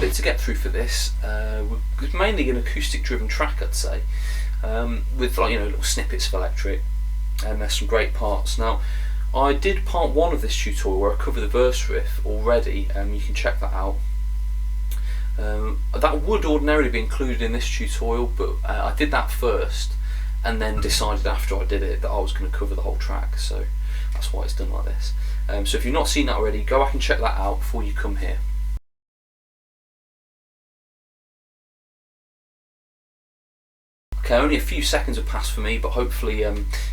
bit to get through for this. It's mainly an acoustic driven track, I'd say, with little snippets of electric, and there's some great parts. Now, I did part 1 of this tutorial where I cover the verse riff already, and you can check that out. That would ordinarily be included in this tutorial, but I did that first and then decided after I did it that I was going to cover the whole track, so that's why it's done like this. So if you've not seen that already, go back and check that out before you come here. Okay, only a few seconds have passed for me, but hopefully a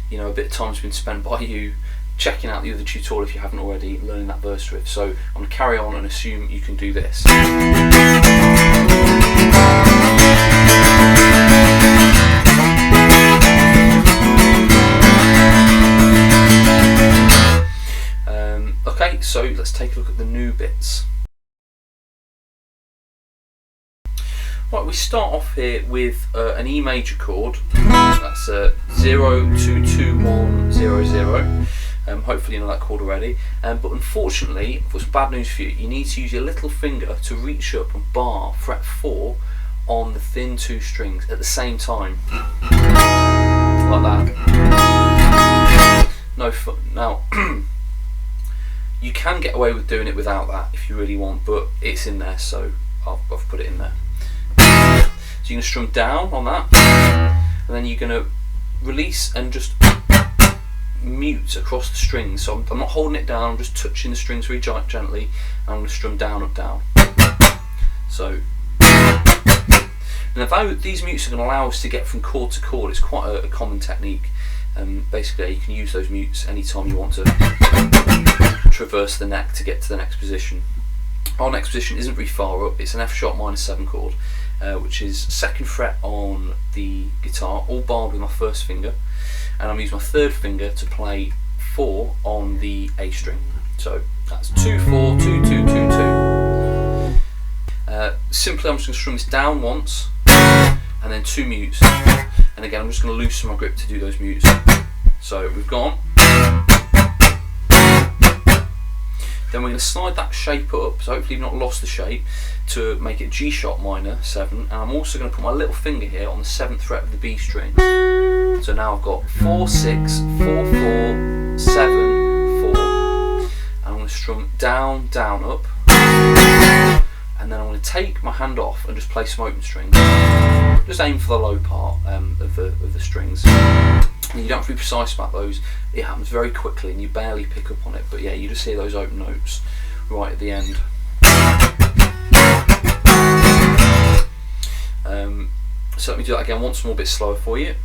bit of time's been spent by you checking out the other tutorial if you haven't already, learning that verse riff. So I'm going to carry on and assume you can do this. Okay, so let's take a look at the new bits. Right, we start off here with an E major chord. That's 0-2-2-1-0-0. Hopefully you know that chord already. But unfortunately, I've got some bad news for you. You need to use your little finger to reach up and bar fret 4 on the thin 2 strings at the same time, like that. No fun. Now, you can get away with doing it without that if you really want, but it's in there, so I've put it in there. So you're going to strum down on that, and then you're going to release and just mute across the strings. So I'm not holding it down, I'm just touching the strings very gently, and I'm going to strum down, up, down. So, now these mutes are going to allow us to get from chord to chord. It's quite a common technique. Basically, you can use those mutes anytime you want to traverse the neck to get to the next position. Our next position isn't very far up, it's an F sharp minor 7 chord, which is 2nd fret on the guitar, all barred with my 1st finger, and I'm using my 3rd finger to play 4 on the A string. So that's 2, 4, 2, 2, 2, 2. Simply I'm just going to strum this down once, and then 2 mutes, and again I'm just going to loosen my grip to do those mutes. So we've gone. Then we're going to slide that shape up, so hopefully you've not lost the shape, to make it G sharp minor 7, and I'm also going to put my little finger here on the 7th fret of the B string. So now I've got 4, 6, 4, 4, 7, 4, and I'm going to strum down, down, up, and then I'm going to take my hand off and just play some open strings. Just aim for the low part of the strings. And you don't have to be precise about those, it happens very quickly and you barely pick up on it, but yeah, you just hear those open notes right at the end. So let me do that again once more, a bit slower for you.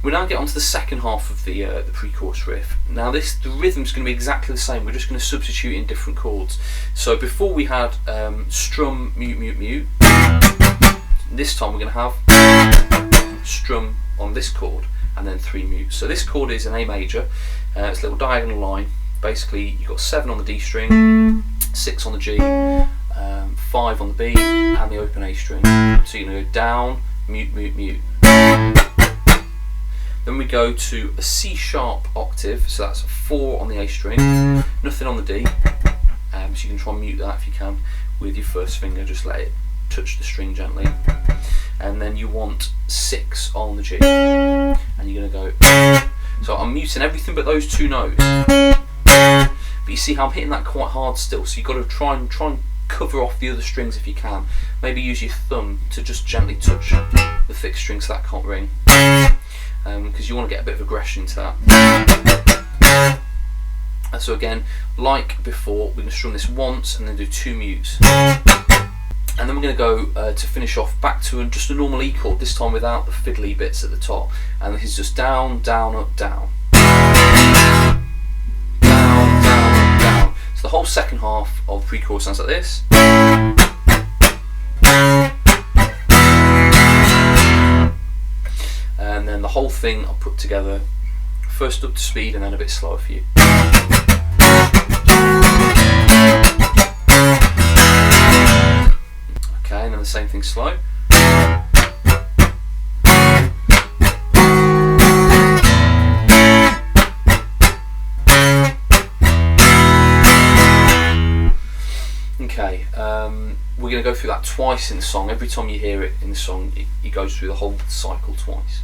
We now get on to the second half of the pre-chorus riff. Now the rhythm's going to be exactly the same, we're just going to substitute in different chords. So before we had strum, mute, mute, mute. This time we're going to have strum on this chord and then 3 mutes. So this chord is an A major, it's a little diagonal line. Basically you've got 7 on the D string, 6 on the G, 5 on the B and the open A string. So you're going to go down, mute, mute, mute. Then we go to a C sharp octave, so that's a 4 on the A string, nothing on the D, so you can try and mute that if you can with your 1st finger, just let it touch the string gently. And then you want 6 on the G, and you're going to go, so I'm muting everything but those 2 notes, but you see how I'm hitting that quite hard still, so you've got to try and cover off the other strings if you can. Maybe use your thumb to just gently touch the thick string so that can't ring, because you want to get a bit of aggression into that. And so again, like before, we're going to strum this once and then do 2 mutes. And then we're going to go to finish off back to just a normal E chord, this time without the fiddly bits at the top. And this is just down, down, up, down. Down, down, up, down. So the whole second half of the pre-chorus sounds like this. And then the whole thing I'll put together, first up to speed and then a bit slower for you. Okay, and then the same thing slow. Okay, we're going to go through that twice in the song. Every time you hear it in the song, it goes through the whole cycle twice.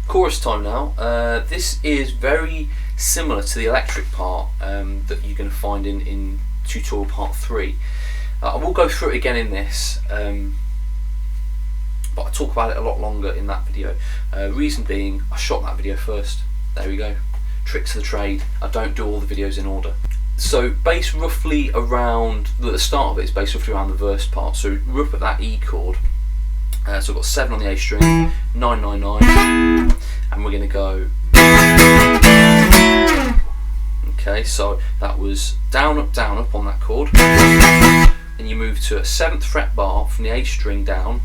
Chorus time now. This is very similar to the electric part that you're going to find in tutorial part 3. I will go through it again in this, but I talk about it a lot longer in that video. Reason being, I shot that video first. There we go. Tricks of the trade. I don't do all the videos in order. So based roughly around, the start of it is based roughly around the verse part. So we're up at that E chord. So I've got 7 on the A string, 9, 9, 9, and we're going to go. Okay, so that was down, up on that chord. Then you move to a 7th fret bar from the A string down.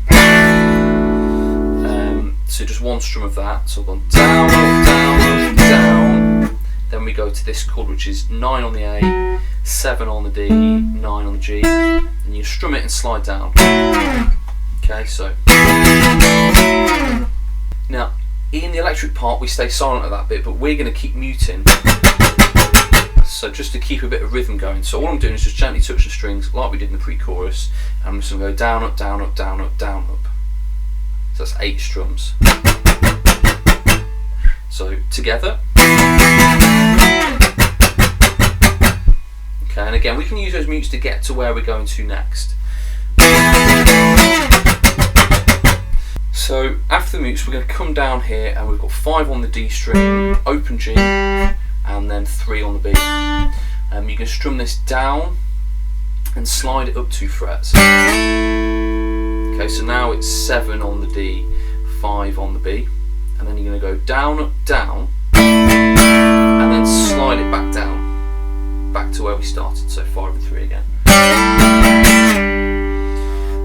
So just one strum of that. So I've gone down, up, down, up, down. Then we go to this chord, which is 9 on the A, 7 on the D, 9 on the G, and you strum it and slide down. Okay, so now in the electric part we stay silent at that bit, but we're going to keep muting. So just to keep a bit of rhythm going. So all I'm doing is just gently touch the strings like we did in the pre-chorus, and I'm just going to go down, up, down, up, down, up, down, up. So that's 8 strums. So together. Okay, and again we can use those mutes to get to where we're going to next. So after the mutes we're going to come down here and we've got 5 on the D string, open G, and then 3 on the B. You can strum this down and slide it up 2 frets. Okay, so now it's 7 on the D, 5 on the B, and then you're going to go down, up, down, and then slide it back down, back to where we started, so 5 and 3 again.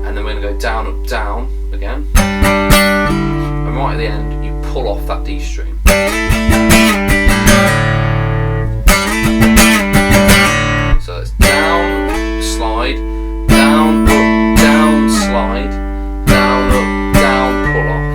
And then we're going to go down, up, down again, and right at the end you pull off that D string. So it's down, slide, down, up, down, slide, down, up, down, pull off.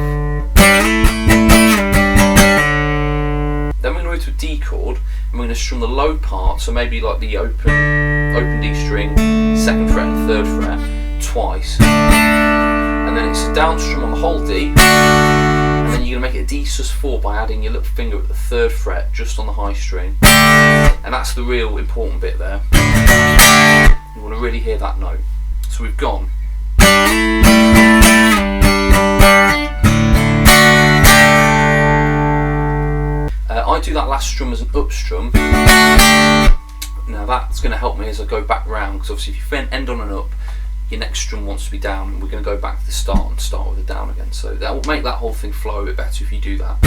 Then we're going to move to a D chord and we're going to strum the low part, so maybe like the open D string, 2nd fret and 3rd fret, twice. And then it's a down strum on the whole D, and then you're going to make it a D sus4 by adding your little finger at the 3rd fret just on the high string. And that's the real important bit there. You want to really hear that note. So we've gone. I do that last strum as an up strum. Now that's going to help me as I go back round, because obviously if you end on an up, your next strum wants to be down, and we're going to go back to the start and start with a down again. So that will make that whole thing flow a bit better if you do that.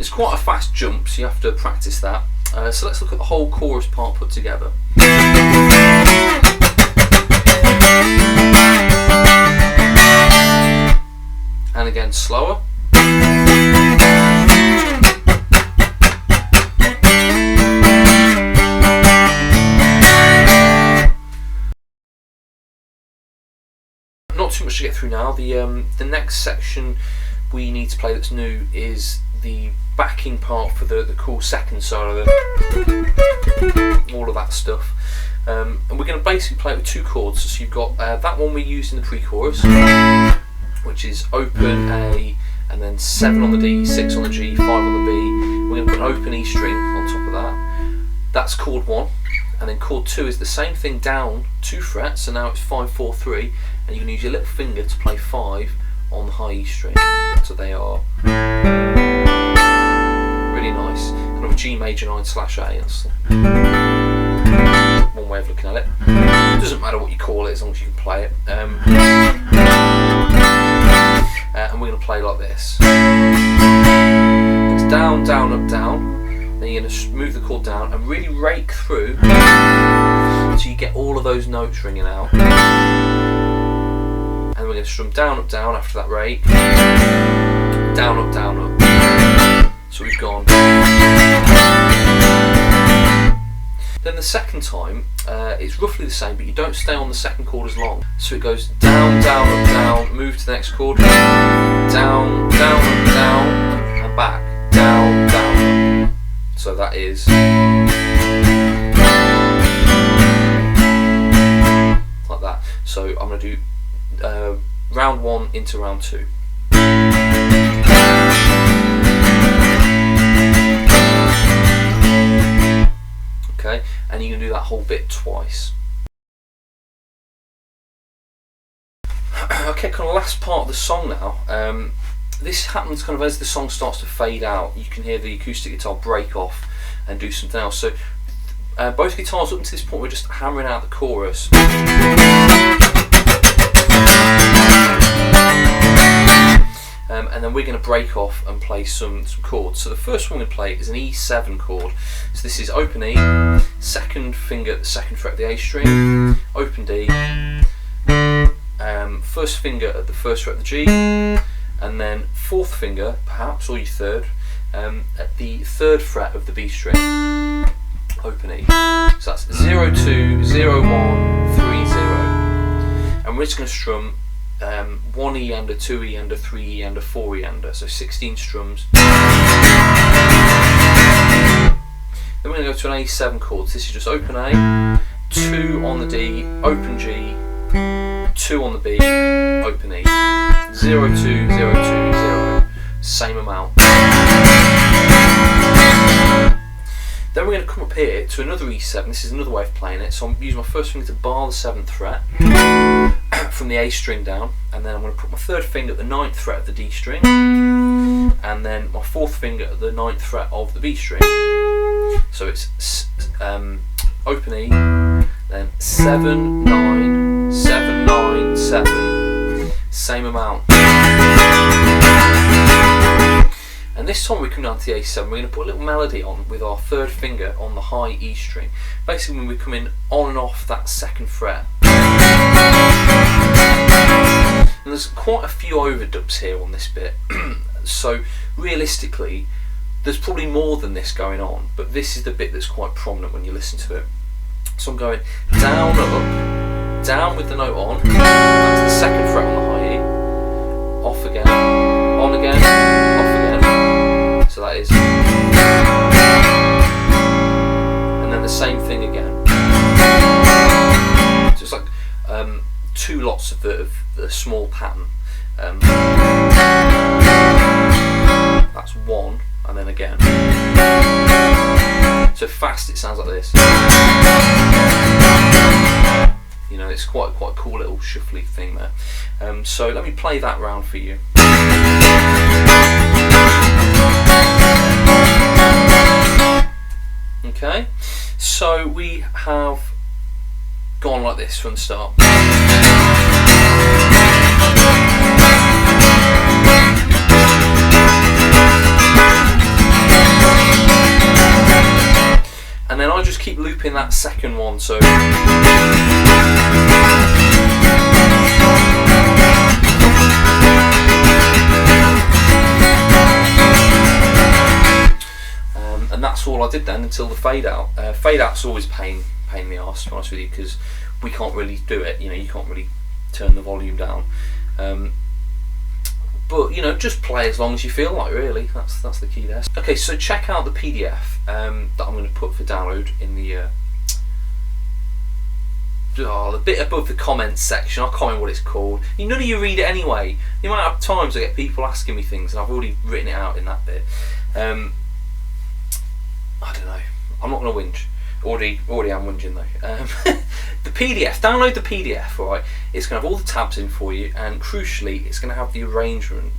It's quite a fast jump, so you have to practice that. So let's look at the whole chorus part put together. And again slower. Not too much to get through now. The next section we need to play that's new is the backing part for the cool second solo, all of that stuff. And we're going to basically play it with 2 chords. So you've got that one we used in the pre-chorus, which is open A, and then 7 on the D, 6 on the G, 5 on the B. We're going to put an open E string on top of that. That's chord 1. And then chord 2 is the same thing down 2 frets, so now it's 5, 4, 3, and you can use your little finger to play 5 on the high E string. So they are really nice. Kind of a G major 9/A. That's one way of looking at it. It doesn't matter what you call it as long as you can play it. And we're going to play like this. It's down, down, up, down. Then you're going to move the chord down and really rake through so you get all of those notes ringing out. And we're going to strum down, up, down after that rake. Down, up, down, up. So we've gone. Then the second time, it's roughly the same, but you don't stay on the second chord as long. So it goes down, down, up, down, move to the next chord, down, down, up, down, and back, down, down, up. So that is. So I'm going to do round 1 into round 2. Okay, and you're going to do that whole bit twice. Okay, kind of last part of the song now. This happens kind of as the song starts to fade out. You can hear the acoustic guitar break off and do something else. So both guitars up until this point we're just hammering out the chorus. And then we're going to break off and play some chords. So the first one we play is an E7 chord. So this is open E, second finger at the second fret of the A string, open D, first finger at the first fret of the G, and then fourth finger, perhaps, or your third, at the third fret of the B string, open E. So that's 0, 2, 0, 1, 3, 0. And we're just going to strum 1 E and a 2 E and a 3 E and a 4 E and a, so 16 strums. Then we're going to go to an A7 chord. So this is just open A, 2 on the D, open G, 2 on the B, open E. 0, 2, 0, 2, 0. Same amount. Then we're going to come up here to another E7. This is another way of playing it. So I'm using my first finger to bar the 7th fret from the A string down, and then I'm going to put my third finger at the 9th fret of the D string, and then my fourth finger at the 9th fret of the B string. So it's open E, then 7, 9, 7, 9, 7, same amount. And this time we come down to the A7, we're going to put a little melody on with our third finger on the high E string. Basically when we come in on and off that second fret. And there's quite a few overdubs here on this bit, so realistically there's probably more than this going on, but this is the bit that's quite prominent when you listen to it. So I'm going down, up, down with the note on, that's the second fret on the high E, off again, on again, off again, so that is, and then the same thing again. So it's like two lots of the small pattern. That's one, and then again. So fast it sounds like this. You know, it's quite a cool little shuffly thing there. So let me play that round for you. Okay, so we have gone like this from the start. And then I just keep looping that second one, so and that's all I did then until the fade out. Fade out's always pain in the arse, to be honest with you, because we can't really do it. You know, you can't really turn the volume down. But you know, just play as long as you feel like. Really, that's the key there. Okay, so check out the PDF that I'm going to put for download in the bit above the comments section. I can't remember what it's called. None of you read it anyway. The amount of times I get people asking me things, and I've already written it out in that bit. I don't know. I'm not going to whinge. Already am whinging though. The PDF, download the PDF, right? It's going to have all the tabs in for you, and crucially, it's going to have the arrangement,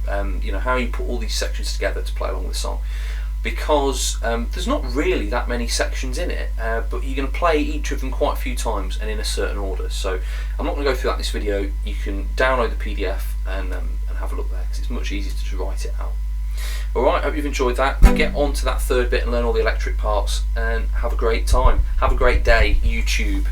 you know, how you put all these sections together to play along with the song. Because there's not really that many sections in it, but you're going to play each of them quite a few times and in a certain order. So I'm not going to go through that in this video. You can download the PDF and have a look there, because it's much easier to just write it out. Alright, hope you've enjoyed that. Get on to that third bit and learn all the electric parts, and have a great time. Have a great day, YouTube.